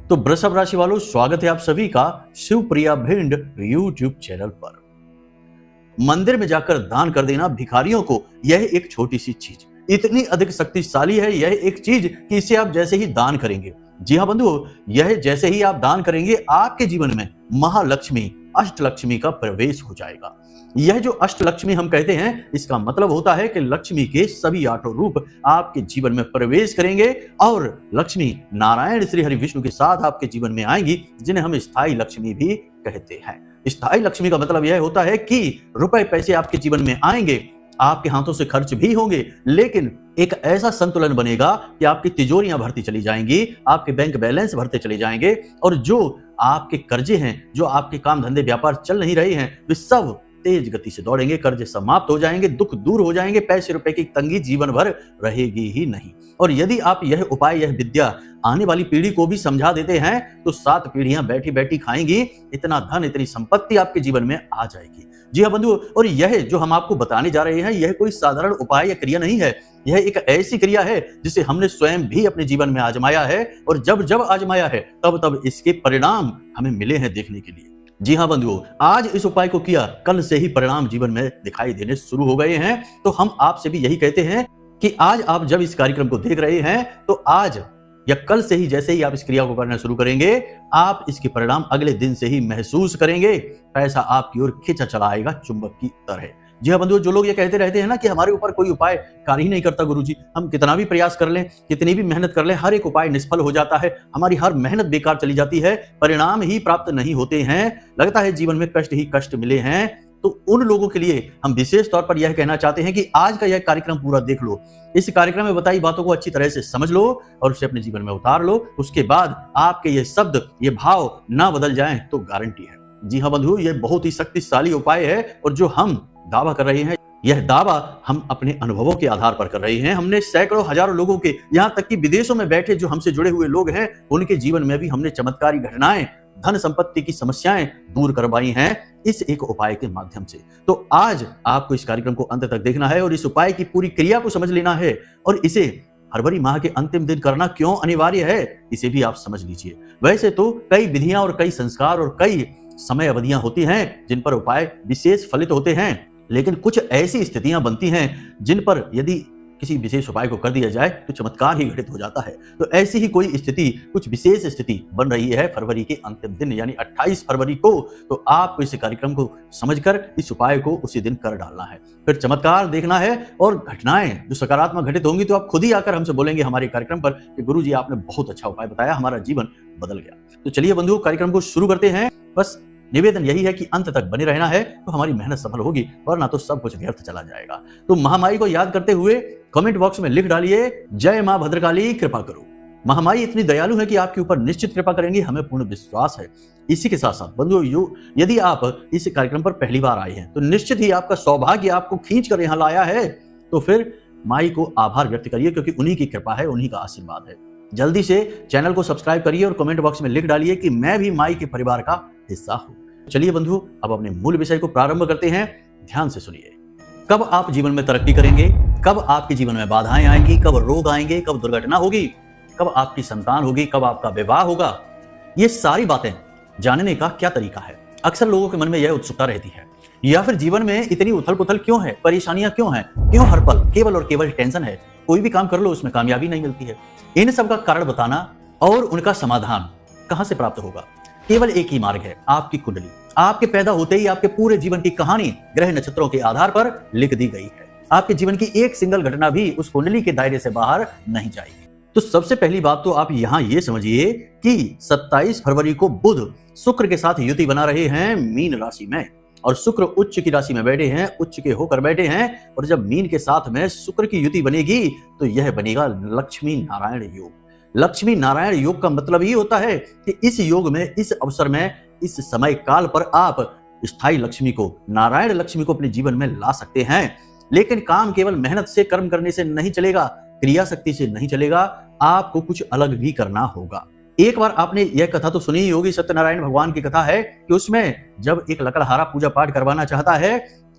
तो वृषभ राशि वालों, स्वागत है आप सभी का शिवप्रिया भिंड यूट्यूब चैनल पर। मंदिर में जाकर दान कर देना भिखारियों को, यह एक छोटी सी चीज इतनी अधिक शक्तिशाली है, यह एक चीज कि इसे आप जैसे ही दान करेंगे, जी हाँ बंधुओं, यह जैसे ही आप दान करेंगे आपके जीवन में महालक्ष्मी अष्टलक्ष्मी का प्रवेश हो जाएगा। यह जो अष्टलक्ष्मी हम कहते हैं, इसका मतलब होता है कि लक्ष्मी के सभी आठों रूप आपके जीवन में प्रवेश करेंगे और लक्ष्मी नारायण श्री हरि विष्णु के साथ आपके जीवन में आएंगी, जिन्हें हम स्थायी लक्ष्मी भी कहते हैं। स्थायी लक्ष्मी का मतलब यह होता है कि रुपए पैसे आपके जीवन में आएंगे, आपके हाथों से खर्च भी होंगे, लेकिन एक ऐसा संतुलन बनेगा कि आपकी तिजोरियां भरती चली जाएंगी, आपके बैंक बैलेंस भरते चले जाएंगे और जो आपके कर्जे हैं, जो आपके काम धंधे व्यापार चल नहीं रहे हैं, वे सब तेज गति से दौड़ेंगे, कर्जे समाप्त हो जाएंगे, दुख दूर हो जाएंगे, पैसे रुपए की तंगी जीवन भर रहेगी ही नहीं। और यदि आप यह उपाय, यह विद्या आने वाली पीढ़ी को भी समझा देते हैं तो 7 पीढ़ियां बैठी बैठी खाएंगी, इतना धन इतनी संपत्ति आपके जीवन में आ जाएगी। जी हाँ बंधुओं, और यह जो हम आपको बताने जा रहे हैं, यह कोई साधारण उपाय या क्रिया नहीं है, यह एक ऐसी क्रिया है जिसे हमने स्वयं भी अपने जीवन में आजमाया है और जब जब आजमाया है तब तब इसके परिणाम हमें मिले हैं देखने के लिए। जी हाँ बंधुओं, आज इस उपाय को किया, कल से ही परिणाम जीवन में दिखाई देने शुरू हो गए हैं। तो हम आपसे भी यही कहते हैं कि आज आप जब इस कार्यक्रम को देख रहे हैं तो आज या कल से ही जैसे ही आप इस क्रिया को करना शुरू करेंगे, आप इसके परिणाम अगले दिन से ही महसूस करेंगे। पैसा आपकी ओर खींचा चला आएगा चुंबक की तरह। जी हाँ बंधुओं, जो लोग ये कहते रहते हैं ना कि हमारे ऊपर कोई उपाय कार्य ही नहीं करता गुरुजी, हम कितना भी प्रयास कर लें, कितनी भी मेहनत कर लें, हर एक उपाय निष्फल हो जाता है, हमारी हर मेहनत बेकार चली जाती है, परिणाम ही प्राप्त नहीं होते हैं, लगता है जीवन में कष्ट ही कष्ट मिले हैं। तो उन लोगों के लिए हम विशेष तौर पर यह कहना चाहते हैं कि आज का यह कार्यक्रम पूरा देख लो, इस कार्यक्रम में बताई बातों को अच्छी तरह से समझ लो और उसे अपने जीवन में उतार लो। उसके बाद आपके ये शब्द, ये भाव ना बदल जाएं तो गारंटी है। जी हाँ बंधु, ये बहुत ही शक्तिशाली उपाय है और जो हम दावा कर रहे हैं, यह दावा हम अपने अनुभवों के आधार पर कर रहे हैं। हमने सैकड़ों हजारों लोगों के, यहाँ तक कि विदेशों में बैठे जो हमसे जुड़े हुए लोग हैं, उनके जीवन में भी हमने चमत्कारी घटनाएं, धन संपत्ति की समस्याएं दूर करवाई हैं इस एक उपाय के माध्यम से। तो आज आपको इस कार्यक्रम को अंत तक देखना है और इस उपाय की पूरी क्रिया को समझ लेना है और इसे फरवरी माह के अंतिम दिन करना क्यों अनिवार्य है, इसे भी आप समझ लीजिए। वैसे तो कई विधियां और कई संस्कार और कई समय अवधियां होती हैं जिन पर उपाय विशेष फलित होते हैं, लेकिन कुछ ऐसी स्थितियां बनती हैं जिन पर यदि किसी विशेष उपाय को कर दिया जाए तो चमत्कार ही घटित हो जाता है। तो ऐसी ही कोई स्थिति, कुछ विशेष स्थिति बन रही है फरवरी के अंतिम दिन यानी 28 फरवरी को। तो आपको इस कार्यक्रम को समझकर इस उपाय को उसी दिन कर डालना है, फिर चमत्कार देखना है और घटनाएं जो सकारात्मक घटित होंगी तो आप खुद ही आकर हमसे बोलेंगे हमारे कार्यक्रम पर कि गुरुजी आपने बहुत अच्छा उपाय बताया, हमारा जीवन बदल गया। तो चलिए बंधुओं, कार्यक्रम को शुरू करते हैं। बस निवेदन यही है कि अंत तक बने रहना है तो हमारी मेहनत सफल होगी, वरना तो सब कुछ व्यर्थ चला जाएगा। तो महामाई को याद करते हुए कमेंट बॉक्स में लिख डालिए, जय मां भद्रकाली कृपा करो। महामाई इतनी दयालु है कि आपके ऊपर निश्चित कृपा करेंगी, हमें पूर्ण विश्वास है। इसी के साथ साथ बंधुओं, यदि आप इस कार्यक्रम पर पहली बार आए हैं तो निश्चित ही आपका सौभाग्य आपको खींच कर यहाँ लाया है, तो फिर माई को आभार व्यक्त करिए क्योंकि उन्हीं की कृपा है, उन्हीं का आशीर्वाद है। जल्दी से चैनल को सब्सक्राइब करिए और कमेंट बॉक्स में लिख डालिए कि मैं भी माई के परिवार का हिस्सा हूं। चलिए बंधु, अब अपने मूल विषय को प्रारंभ करते हैं। ध्यान से सुनिए। कब आप जीवन में तरक्की करेंगे, कब आपके जीवन में बाधाएं आएंगी, कब रोग आएंगे, कब दुर्घटना होगी, कब आपकी संतान होगी, कब आपका विवाह होगा, ये सारी बातें जानने का क्या तरीका है? अक्सर लोगों के मन में यह उत्सुकता रहती है। या फिर जीवन में इतनी उथल पुथल क्यों है, परेशानियां क्यों हैं, क्यों हर पल केवल और केवल टेंशन है, कोई भी काम कर लो उसमें कामयाबी नहीं मिलती है। इन सब का कारण बताना और उनका समाधान कहां से प्राप्त होगा? केवल एक ही मार्ग है, आपकी कुंडली। आपके पैदा होते ही आपके पूरे जीवन की कहानी ग्रह नक्षत्रों के आधार पर लिख दी गई है। आपके जीवन की एक सिंगल घटना भी उस कुंडली के दायरे से बाहर नहीं जाएगी। तो सबसे पहली बात तो आप यहाँ ये समझिए कि 27 फरवरी को बुध शुक्र के साथ युति बना रहे हैं मीन राशि में, और शुक्र उच्च की राशि में बैठे हैं, उच्च के होकर बैठे हैं। और जब मीन के साथ में शुक्र की युति बनेगी तो यह बनेगा लक्ष्मी नारायण योग। लक्ष्मी नारायण योग का मतलब ही होता है कि इस योग में, इस अवसर में, इस समय काल पर आप स्थायी लक्ष्मी को, नारायण लक्ष्मी को अपने जीवन में ला सकते हैं। लेकिन काम केवल मेहनत से, कर्म करने से नहीं चलेगा, क्रिया शक्ति से नहीं चलेगा, आपको कुछ अलग भी करना होगा। एक बार आपने यह कथा तो सुनी ही होगी, सत्यनारायण भगवान की कथा है कि उसमें जब एक लकड़हारा पूजा पाठ करवाना चाहता है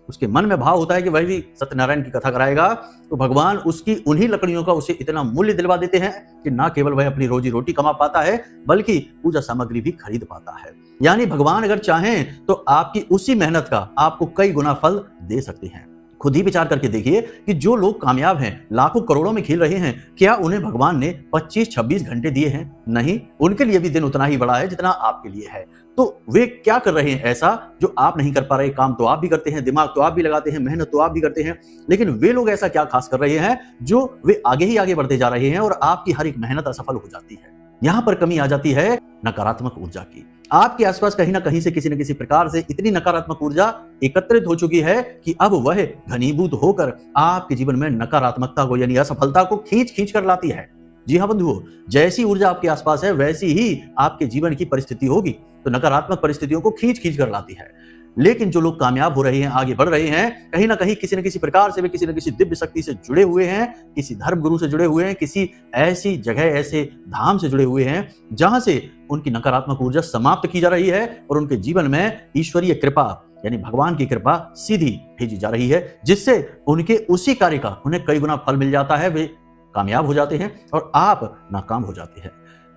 उसके मन में भाव होता है कि वह भी सत्यनारायण की कथा कराएगा, तो भगवान उसकी उन्हीं लकड़ियों का उसे इतना मूल्य दिलवा देते हैं कि ना केवल वह अपनी रोजी रोटी कमा पाता है बल्कि पूजा सामग्री भी खरीद पाता है। यानी भगवान अगर चाहें तो आपकी उसी मेहनत का आपको कई गुना फल दे सकते हैं। खुद ही विचार करके देखिए कि जो लोग कामयाब हैं, लाखों करोड़ों में खेल रहे हैं, क्या उन्हें भगवान ने 25-26 घंटे दिए हैं? नहीं, उनके लिए भी दिन उतना ही बड़ा है जितना आपके लिए है। तो वे क्या कर रहे हैं ऐसा जो आप नहीं कर पा रहे? काम तो आप भी करते हैं, दिमाग तो आप भी लगाते हैं, मेहनत तो आप भी करते हैं, लेकिन वे लोग ऐसा क्या खास कर रहे हैं जो वे आगे ही आगे बढ़ते जा रहे हैं और आपकी हर एक मेहनत असफल हो जाती है। यहाँ पर कमी आ जाती है नकारात्मक ऊर्जा की। आपके आसपास कहीं ना कहीं से किसी न किसी प्रकार से इतनी नकारात्मक ऊर्जा एकत्रित हो चुकी है कि अब वह घनीभूत होकर आपके जीवन में नकारात्मकता को यानी असफलता को खींच खींच कर लाती है। जी हाँ बंधुओं, जैसी ऊर्जा आपके आसपास है वैसी ही आपके जीवन की परिस्थिति होगी, तो नकारात्मक परिस्थितियों को खींच खींच कर लाती है। लेकिन जो लोग कामयाब हो रहे हैं, आगे बढ़ रहे हैं, कहीं ना कहीं किसी न किसी प्रकार से वे किसी न किसी दिव्य शक्ति से जुड़े हुए हैं, किसी धर्म गुरु से जुड़े हुए हैं, किसी ऐसी जगह, ऐसे धाम से जुड़े हुए हैं जहां से उनकी नकारात्मक ऊर्जा समाप्त की जा रही है और उनके जीवन में ईश्वरीय कृपा यानी भगवान की कृपा सीधी भेजी जा रही है, जिससे उनके उसी कार्य का उन्हें कई गुना फल मिल जाता है। वे कामयाब हो जाते हैं और आप नाकाम हो जाते हैं।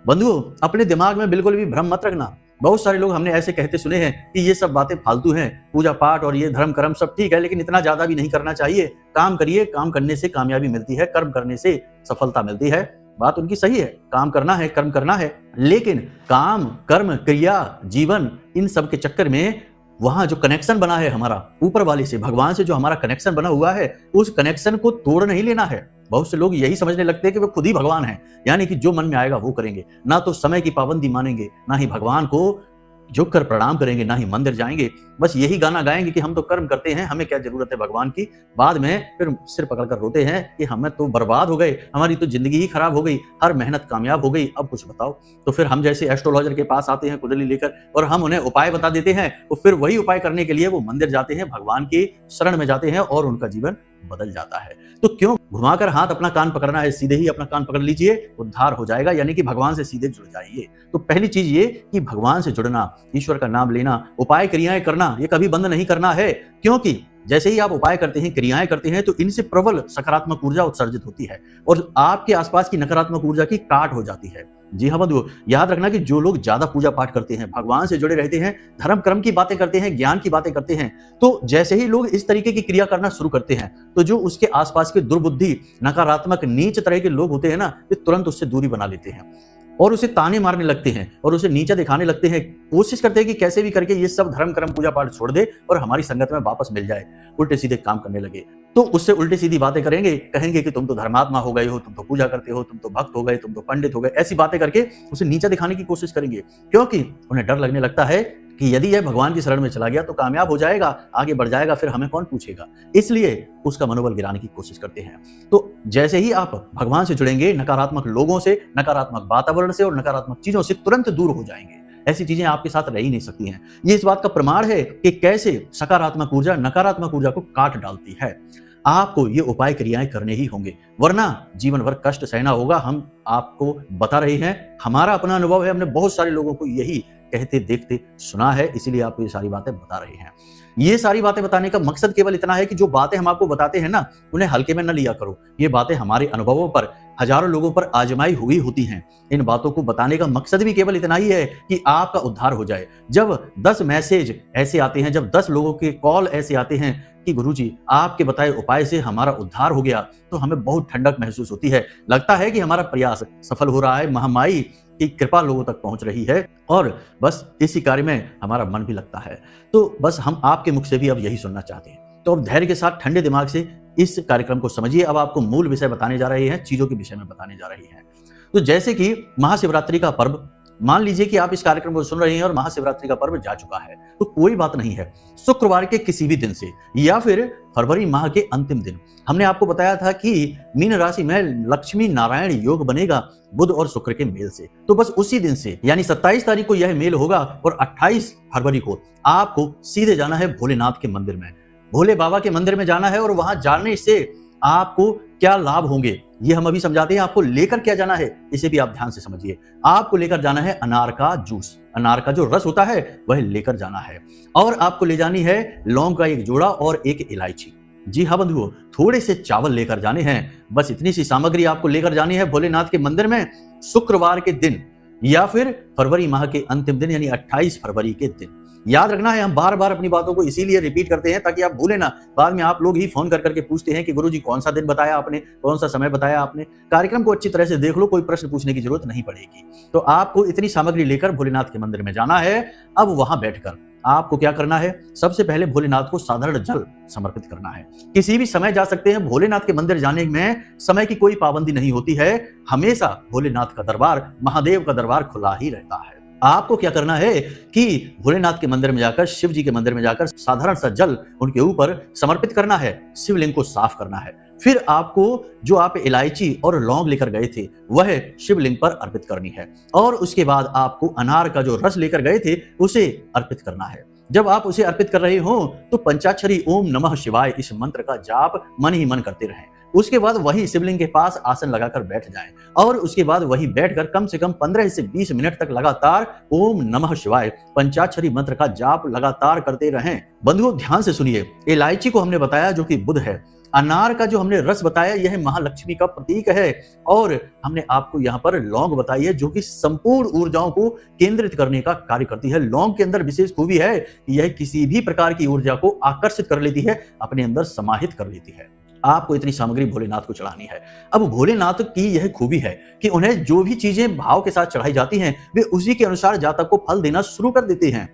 बंधुओं, अपने दिमाग में बिल्कुल भी भ्रम मत रखना। बहुत सारे लोग हमने ऐसे कहते सुने हैं कि ये सब बातें फालतू हैं, पूजा पाठ और ये धर्म कर्म सब ठीक है, लेकिन इतना ज्यादा भी नहीं करना चाहिए। काम करिए, काम करने से कामयाबी मिलती है, कर्म करने से सफलता मिलती है। बात उनकी सही है, काम करना है, कर्म करना है, लेकिन काम, कर्म, क्रिया, जीवन, इन सब के चक्कर में वहां जो कनेक्शन बना है हमारा ऊपर वाले से, भगवान से जो हमारा कनेक्शन बना हुआ है, उस कनेक्शन को तोड़ नहीं लेना है। बहुत से लोग यही समझने लगते हैं कि वे खुद ही भगवान हैं, यानी कि जो मन में आएगा वो करेंगे, ना तो समय की पाबंदी मानेंगे, ना ही भगवान को झुककर प्रणाम करेंगे, ना ही मंदिर जाएंगे। बस यही गाना गाएंगे कि हम तो कर्म करते हैं, हमें क्या जरूरत है भगवान की। बाद में फिर सिर पकड़कर रोते हैं कि हमें तो बर्बाद हो गए, हमारी तो जिंदगी ही खराब हो गई, हर मेहनत कामयाब हो गई, अब कुछ बताओ। तो फिर हम जैसे एस्ट्रोलॉजर के पास आते हैं कुंडली लेकर और हम उन्हें उपाय बता देते हैं, तो फिर वही उपाय करने के लिए वो मंदिर जाते हैं, भगवान की शरण में जाते हैं और उनका जीवन बदल जाता है। तो क्यों घुमाकर हाथ अपना कान पकड़ना है? सीधे ही अपना कान पकड़ लीजिए, उद्धार हो जाएगा, यानी कि भगवान से सीधे जुड़ जाइए। तो पहली चीज ये कि भगवान से जुड़ना, ईश्वर का नाम लेना, उपाय क्रियाएं करना, ये कभी बंद नहीं करना है, क्योंकि जैसे ही आप उपाय करते हैं, क्रियाएं करते हैं, तो इनसे प्रबल सकारात्मक ऊर्जा उत्सर्जित होती है और आपके आसपास की नकारात्मक ऊर्जा की काट हो जाती है। जी हाँ बंधुओं, याद रखना कि जो लोग ज्यादा पूजा पाठ करते हैं, भगवान से जुड़े रहते हैं, धर्म कर्म की बातें करते हैं, ज्ञान की बातें करते हैं, तो जैसे ही लोग इस तरीके की क्रिया करना शुरू करते हैं, तो जो उसके आसपास के दुर्बुद्धि, नकारात्मक, नीच तरह के लोग होते हैं ना, वे तुरंत उससे दूरी बना लेते हैं और उसे ताने मारने लगते हैं और उसे नीचा दिखाने लगते हैं। कोशिश करते हैं कि कैसे भी करके ये सब धर्म कर्म पूजा पाठ छोड़ दे और हमारी संगत में वापस मिल जाए, उल्टे सीधे काम करने लगे। तो उससे उल्टी सीधी बातें करेंगे, कहेंगे कि तुम तो धर्मात्मा हो गए हो, तुम तो पूजा करते हो, तुम तो भक्त हो गए, तुम तो पंडित हो गए। ऐसी बातें करके उसे नीचा दिखाने की कोशिश करेंगे, क्योंकि उन्हें डर लगने लगता है कि यदि यह भगवान की शरण में चला गया तो कामयाब हो जाएगा, आगे बढ़ जाएगा, फिर हमें कौन पूछेगा। इसलिए उसका मनोबल गिराने की कोशिश करते हैं। तो जैसे ही आप भगवान से जुड़ेंगे, नकारात्मक लोगों से, नकारात्मक वातावरण से और नकारात्मक चीजों से तुरंत दूर हो जाएंगे। ऐसी चीजें आपके साथ रह ही नहीं सकती हैं। ये इस बात का प्रमाण है कि कैसे सकारात्मक ऊर्जा नकारात्मक ऊर्जा को काट डालती है। आपको ये उपाय क्रियाएं करने ही होंगे, वरना जीवन भर कष्ट सहना होगा। हम आपको बता रहे हैं, हमारा अपना अनुभव है, हमने बहुत सारे लोगों को यही कहते देखते सुना है, इसीलिए आपको ये सारी बातें बता रहे हैं। ये सारी बातें बताने का मकसद केवल इतना है कि जो बातें हम आपको बताते हैं ना, उन्हें हल्के में न लिया करो। ये बातें हमारे अनुभवों पर, हजारों लोगों पर आजमाई हुई होती हैं। इन बातों को बताने का मकसद भी केवल इतना ही है कि आपका उद्धार हो जाए। जब 10 मैसेज ऐसे आते हैं, जब 10 लोगों के कॉल ऐसे आते हैं कि गुरुजी आपके बताए उपाय से हमारा उद्धार हो गया, तो हमें बहुत ठंडक महसूस होती है। लगता है कि हमारा प्रयास सफल हो रहा है, महामाई की कृपा लोगों तक पहुंच रही है और बस इसी कार्य में हमारा मन भी लगता है। तो बस हम आपके मुख से भी अब यही सुनना चाहते हैं। तो अब धैर्य के साथ ठंडे दिमाग से इस कार्यक्रम को समझिए। अब आपको मूल विषय बताने जा रहे हैं, चीजों के विषय में बताने जा रहे हैं। तो जैसे कि महाशिवरात्रि का पर्व, मान लीजिए कि आप इस कार्यक्रम को सुन रहे हैं और महाशिवरात्रि का पर्व जा चुका है, तो कोई बात नहीं है, शुक्रवार के किसी भी दिन से या फिर फरवरी माह के अंतिम दिन, हमने आपको बताया था कि मीन राशि में लक्ष्मी नारायण योग बनेगा बुध और शुक्र के मेल से। तो बस उसी दिन से यानी 27 तारीख को यह मेल होगा और 28 फरवरी को आपको सीधे जाना है भोलेनाथ के मंदिर में, भोले बाबा के मंदिर में जाना है। और वहां जाने से आपको क्या लाभ होंगे ये हम अभी समझाते हैं। आपको लेकर क्या जाना है इसे भी आप ध्यान से समझिए। आपको लेकर जाना है अनार का जूस, अनार का जो रस होता है वह लेकर जाना है। और आपको ले जानी है लौंग का एक जोड़ा और एक इलायची। जी हाँ बंधुओं, थोड़े से चावल लेकर जाने हैं। बस इतनी सी सामग्री आपको लेकर जानी है भोलेनाथ के मंदिर में शुक्रवार के दिन या फिर फरवरी माह के अंतिम दिन यानी 28 फरवरी के दिन। याद रखना है, हम बार बार अपनी बातों को इसीलिए रिपीट करते हैं ताकि आप भूले ना। बाद में आप लोग ही फोन कर करके पूछते हैं कि गुरुजी कौन सा दिन बताया आपने, कौन सा समय बताया आपने। कार्यक्रम को अच्छी तरह से देख लो, कोई प्रश्न पूछने की जरूरत नहीं पड़ेगी। तो आपको इतनी सामग्री लेकर भोलेनाथ के मंदिर में जाना है। अब वहां बैठकर आपको क्या करना है, सबसे पहले भोलेनाथ को साधारण जल समर्पित करना है। किसी भी समय जा सकते हैं, भोलेनाथ के मंदिर जाने में समय की कोई पाबंदी नहीं होती है। हमेशा भोलेनाथ का दरबार, महादेव का दरबार खुला ही रहता है। आपको क्या करना है कि भोलेनाथ के मंदिर में जाकर, शिव जी के मंदिर में जाकर साधारण सा जल उनके ऊपर समर्पित करना है, शिवलिंग को साफ करना है। फिर आपको जो आप इलायची और लौंग लेकर गए थे वह शिवलिंग पर अर्पित करनी है। और उसके बाद आपको अनार का जो रस लेकर गए थे उसे अर्पित करना है। जब आप उसे अर्पित कर रहे हो तो पंचाक्षरी ओम नमः शिवाय इस मंत्र का जाप मन ही मन करते रहें। उसके बाद वही शिवलिंग के पास आसन लगाकर बैठ जाएं और उसके बाद वही बैठकर कम से कम 15 से 20 मिनट तक लगातार ओम नमः शिवाय पंचाक्षरी मंत्र का जाप लगातार करते रहें। बंधुओं ध्यान से सुनिए, इलायची को हमने बताया जो कि बुध है, अनार का जो हमने रस बताया यह महालक्ष्मी का प्रतीक है, और हमने आपको यहाँ पर लौंग बताई है जो कि संपूर्ण ऊर्जाओं को केंद्रित करने का कार्य करती है। लौंग के अंदर विशेष खूबी है कि यह किसी भी प्रकार की ऊर्जा को आकर्षित कर लेती है, अपने अंदर समाहित कर लेती है। आपको इतनी सामग्री भोलेनाथ को चढ़ानी है। अब भोलेनाथ की यह खूबी है कि उन्हें जो भी चीजें भाव के साथ चढ़ाई जाती हैं वे उसी के अनुसार जातक को फल देना शुरू कर देते हैं।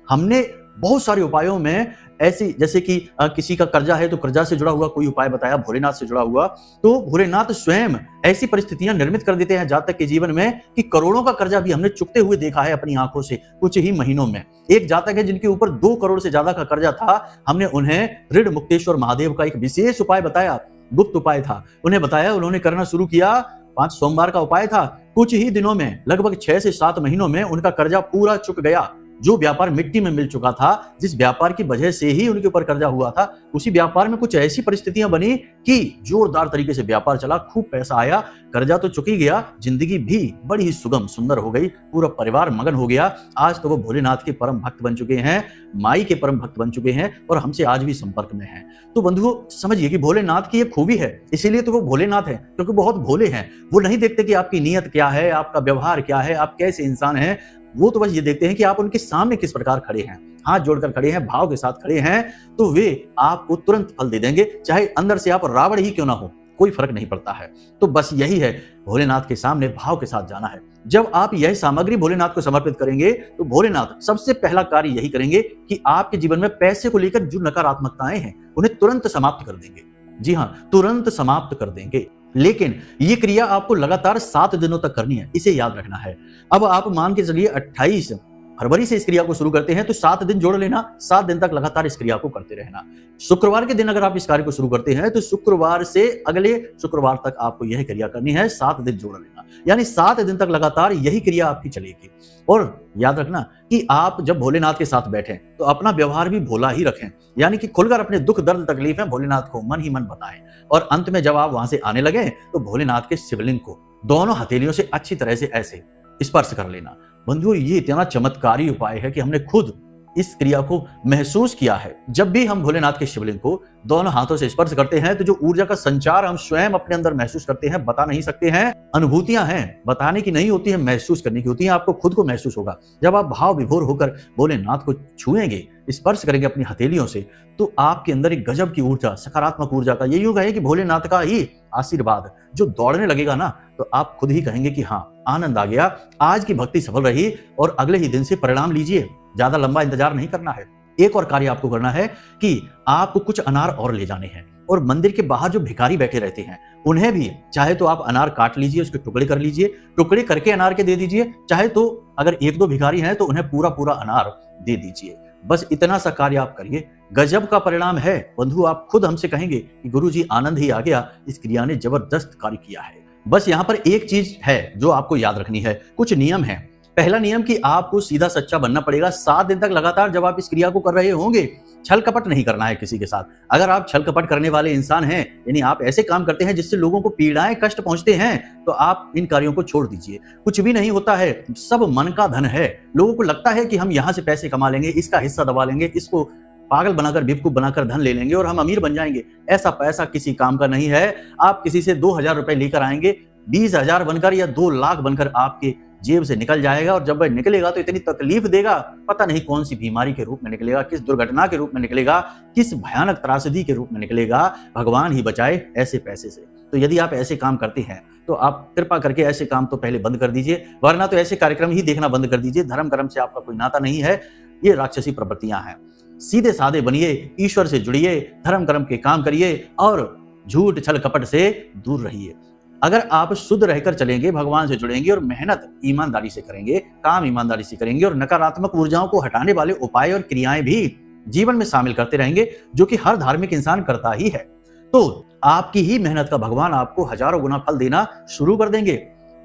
हमने बहुत सारे उपायों में ऐसी, जैसे कि किसी का कर्जा है तो कर्जा से जुड़ा हुआ कोई उपाय बताया, भोलेनाथ से जुड़ा हुआ, तो भोलेनाथ स्वयं ऐसी परिस्थितियां निर्मित कर देते हैं जातक के जीवन में कि करोड़ों का कर्जा भी हमने चुकते हुए देखा है अपनी आंखों से कुछ ही महीनों में। एक जातक है जिनके ऊपर 2 करोड़ से ज्यादा का कर्जा था। हमने उन्हें ऋण मुक्तेश्वर महादेव का एक विशेष उपाय बताया, गुप्त उपाय था, उन्हें बताया, उन्होंने करना शुरू किया। 5 सोमवार का उपाय था। कुछ ही दिनों में, लगभग 6 से 7 महीनों में उनका कर्जा पूरा चुक गया। जो व्यापार मिट्टी में मिल चुका था, जिस व्यापार की वजह से ही उनके ऊपर कर्जा हुआ था, उसी व्यापार में कुछ ऐसी परिस्थितियां बनी कि जोरदार तरीके से व्यापार चला, खूब पैसा आया, कर्जा तो चुक ही गया, जिंदगी भी बड़ी ही सुगम सुंदर हो गई, पूरा परिवार मगन हो गया। आज तो वो भोलेनाथ के परम भक्त बन चुके हैं, माई के परम भक्त बन चुके हैं और हमसे आज भी संपर्क में हैं। तो बंधुओं समझिए कि भोलेनाथ की ये खूबी है, इसीलिए तो वो भोलेनाथ है, क्योंकि बहुत भोले हैं। वो नहीं देखते कि आपकी नीयत क्या है, आपका व्यवहार क्या है, आप कैसे इंसान हैं। वो तो बस ये देखते हैं कि आप उनके सामने किस प्रकार खड़े हैं, हाथ जोड़कर खड़े हैं, भाव के साथ खड़े हैं, तो वे आपको तुरंत फल दे देंगे, चाहे अंदर से आप रावण ही क्यों ना हो, कोई फर्क नहीं पड़ता है। तो बस यही है, भोलेनाथ के सामने भाव के साथ जाना है। जब आप यह सामग्री भोलेनाथ को समर्पित करेंगे तो भोलेनाथ सबसे पहला कार्य यही करेंगे कि आपके जीवन में पैसे को लेकर जो नकारात्मकताएं हैं उन्हें तुरंत समाप्त कर देंगे। जी हाँ, तुरंत समाप्त कर देंगे। लेकिन ये क्रिया आपको लगातार 7 दिनों तक करनी है, इसे याद रखना है। अब आप मान के चलिए 28 फरवरी से इस क्रिया को शुरू करते हैं तो 7 दिन जोड़ लेना, 7 दिन तक लगातार इस क्रिया को करते रहना। शुक्रवार के दिन अगर आप इस कार्य को शुरू करते हैं तो शुक्रवार से अगले शुक्रवार तक आपको यह क्रिया करनी है, 7 दिन जोड़ लेना, यानी 7 दिन तक लगातार यही क्रिया आपकी चलेगी। और याद रखना कि आप जब भोलेनाथ के साथ बैठें तो अपना व्यवहार भी भोला ही रखें, यानी कि खुलकर अपने दुख दर्द तकलीफें भोलेनाथ को मन ही मन बताएं। और अंत में जब आप वहां से आने लगे तो भोलेनाथ के शिवलिंग को दोनों हथेलियों से अच्छी तरह से ऐसे स्पर्श कर लेना। बंधुओं ये इतना चमत्कारी उपाय है कि हमने खुद इस क्रिया को महसूस किया है। जब भी हम भोलेनाथ के शिवलिंग को दोनों हाथों से स्पर्श करते हैं तो जो ऊर्जा का संचार हम स्वयं अपने अंदर महसूस करते हैं, बता नहीं सकते हैं, अनुभूतियां हैं, बताने की नहीं होती है, महसूस करने की होती है। आपको खुद को महसूस होगा जब आप भाव विभोर होकर भोलेनाथ को छुएंगे, स्पर्श करेंगे अपनी हथेलियों से, तो आपके अंदर एक गजब की ऊर्जा, सकारात्मक ऊर्जा का ये युग है कि भोलेनाथ का ही आशीर्वाद जो दौड़ने लगेगा ना, तो आप खुद ही कहेंगे कि हाँ आनंद आ गया, आज की भक्ति सफल रही और अगले ही दिन से परिणाम लीजिए। ज्यादा लंबा इंतजार नहीं करना है। एक और कार्य आपको करना है कि आपको कुछ अनार और ले जाने हैं और मंदिर के बाहर जो भिखारी बैठे रहते हैं उन्हें भी चाहे तो आप अनार काट लीजिए, उसके टुकड़े कर लीजिए, टुकड़े करके अनार के दे दीजिए, चाहे तो अगर 1-2 भिखारी हैं तो उन्हें पूरा पूरा अनार दे दीजिए। बस इतना सा कार्य आप करिए, गजब का परिणाम है। बंधु आप खुद हमसे कहेंगे कि गुरुजी आनंद ही आ गया, इस क्रिया ने जबरदस्त कार्य किया है। बस यहाँ पर एक चीज है जो आपको याद रखनी है, कुछ नियम है। पहला नियम कि आपको सीधा सच्चा बनना पड़ेगा। 7 दिन तक लगातार जब आप इस क्रिया को कर रहे होंगे छल कपट नहीं करना है किसी के साथ। अगर आप छल कपट करने वाले इंसान हैं, यानी आप ऐसे काम करते हैं जिससे लोगों को पीड़ाएं, कष्ट पहुंचते हैं, तो आप इन कार्यों को छोड़ दीजिए। कुछ भी नहीं होता है, सब मन का धन है। लोगों को लगता है कि हम यहां से पैसे कमा लेंगे, इसका हिस्सा दबा लेंगे, इसको पागल बनाकर, बेवकूफ बनाकर धन ले लेंगे और हम अमीर बन जाएंगे। ऐसा पैसा किसी काम का नहीं है। आप किसी से 2000 रुपए लेकर आएंगे, 20,000 बनकर या 2 लाख बनकर आपके जेब से निकल जाएगा, और जब वह निकलेगा तो इतनी तकलीफ देगा, पता नहीं कौन सी बीमारी के रूप में निकलेगा, किस दुर्घटना के रूप में निकलेगा, किस भयानक त्रासदी के रूप में निकलेगा। भगवान ही बचाए ऐसे पैसे से। तो यदि आप ऐसे काम करते हैं तो आप कृपा करके ऐसे काम तो पहले बंद कर दीजिए, वरना तो ऐसे कार्यक्रम ही देखना बंद कर दीजिए। धर्म कर्म से आपका कोई नाता नहीं है, ये राक्षसी प्रवृत्तियां हैं। सीधे साधे बनिए, ईश्वर से जुड़िए, धर्म कर्म के काम करिए और झूठ छल कपट से दूर रहिए। अगर आप शुद्ध रहकर चलेंगे, भगवान से जुड़ेंगे और मेहनत ईमानदारी से करेंगे, काम ईमानदारी से करेंगे और नकारात्मक ऊर्जाओं को हटाने वाले उपाय और क्रियाएं भी जीवन में शामिल करते रहेंगे, जो कि हर धार्मिक इंसान करता ही है, तो आपकी ही मेहनत का भगवान आपको हजारों गुना फल देना शुरू कर देंगे।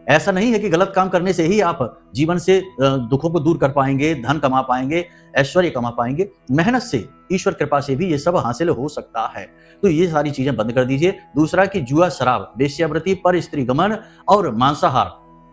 ऐसा नहीं है कि गलत काम करने से ही आप जीवन से दुखों को दूर कर पाएंगे, धन कमा पाएंगे, ऐश्वर्य कमा पाएंगे। मेहनत से, ईश्वर कृपा से भी ये सब हासिल हो सकता है। तो ये सारी चीजें बंद कर दीजिए। दूसरा कि जुआ, शराब, वेश्यावृत्ति, पर स्त्री गमन और मांसाहार,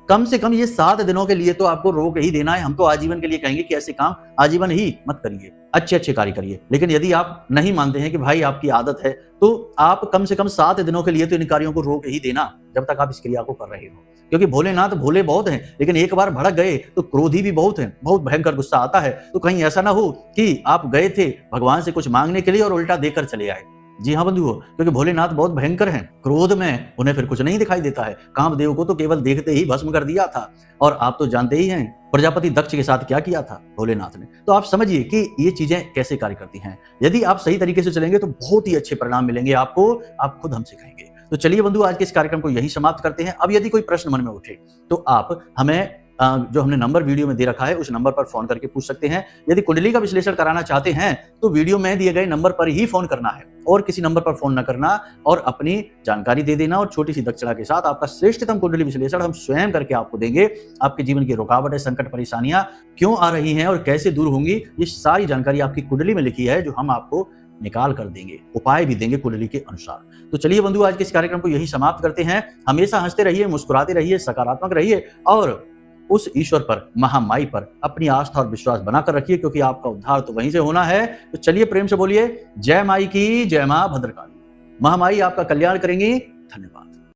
कम से कम ये 7 दिनों के लिए तो आपको रोक ही देना है। हम तो आजीवन के लिए कहेंगे कि ऐसे काम आजीवन ही मत करिए, अच्छे अच्छे कार्य करिए। लेकिन यदि आप नहीं मानते हैं कि भाई आपकी आदत है, तो आप कम से कम 7 दिनों के लिए तो इन कार्यों को रोक ही देना, जब तक आप इस क्रिया को कर रहे हो। क्योंकि भोलेनाथ भोले बहुत हैं, लेकिन एक बार भड़क गए तो क्रोधी भी बहुत हैं, बहुत भयंकर गुस्सा आता है। तो कहीं ऐसा ना हो कि आप गए थे भगवान से कुछ मांगने के लिए और उल्टा देकर चले आए। जी हाँ बंधुओं, क्योंकि भोलेनाथ बहुत भयंकर हैं। क्रोध में उन्हें फिर कुछ नहीं दिखाई देता है। कामदेव को तो केवल देखते ही भस्म कर दिया था, और आप तो जानते ही हैं प्रजापति दक्ष के साथ क्या किया था भोलेनाथ ने। तो आप समझिए कि ये चीजें कैसे कार्य करती हैं। यदि आप सही तरीके से चलेंगे तो बहुत ही अच्छे परिणाम मिलेंगे आपको, आप खुद हमसे कहेंगे। तो चलिए बंधु, आज के इस कार्यक्रम को यही समाप्त करते हैं। अब यदि कोई प्रश्न मन में उठे तो आप हमें जो हमने नंबर वीडियो में दे रखा है उस नंबर पर फोन करके पूछ सकते हैं। यदि कुंडली का विश्लेषण कराना चाहते हैं तो वीडियो में दिए गए नंबर पर ही फोन करना है, और किसी नंबर पर फोन न करना, और अपनी जानकारी दे देना, और छोटी सी दक्षिणा के साथ आपका श्रेष्ठतम कुंडली विश्लेषण हम स्वयं करके आपको देंगे। आपके जीवन की रुकावटें, संकट, परेशानियां क्यों आ रही हैं और कैसे दूर होंगी, ये सारी जानकारी आपकी कुंडली में लिखी है, जो हम आपको निकाल कर देंगे, उपाय भी देंगे कुंडली के अनुसार। तो चलिए बंधु, आज के इस कार्यक्रम को यही समाप्त करते हैं। हमेशा हंसते रहिए, मुस्कुराते रहिए, सकारात्मक रहिए, और उस ईश्वर पर, महामाई पर अपनी आस्था और विश्वास बनाकर रखिए, क्योंकि आपका उद्धार तो वहीं से होना है। तो चलिए प्रेम से बोलिए, जय माई की, जय मां भद्रकाली। महामाई आपका कल्याण करेंगी। धन्यवाद।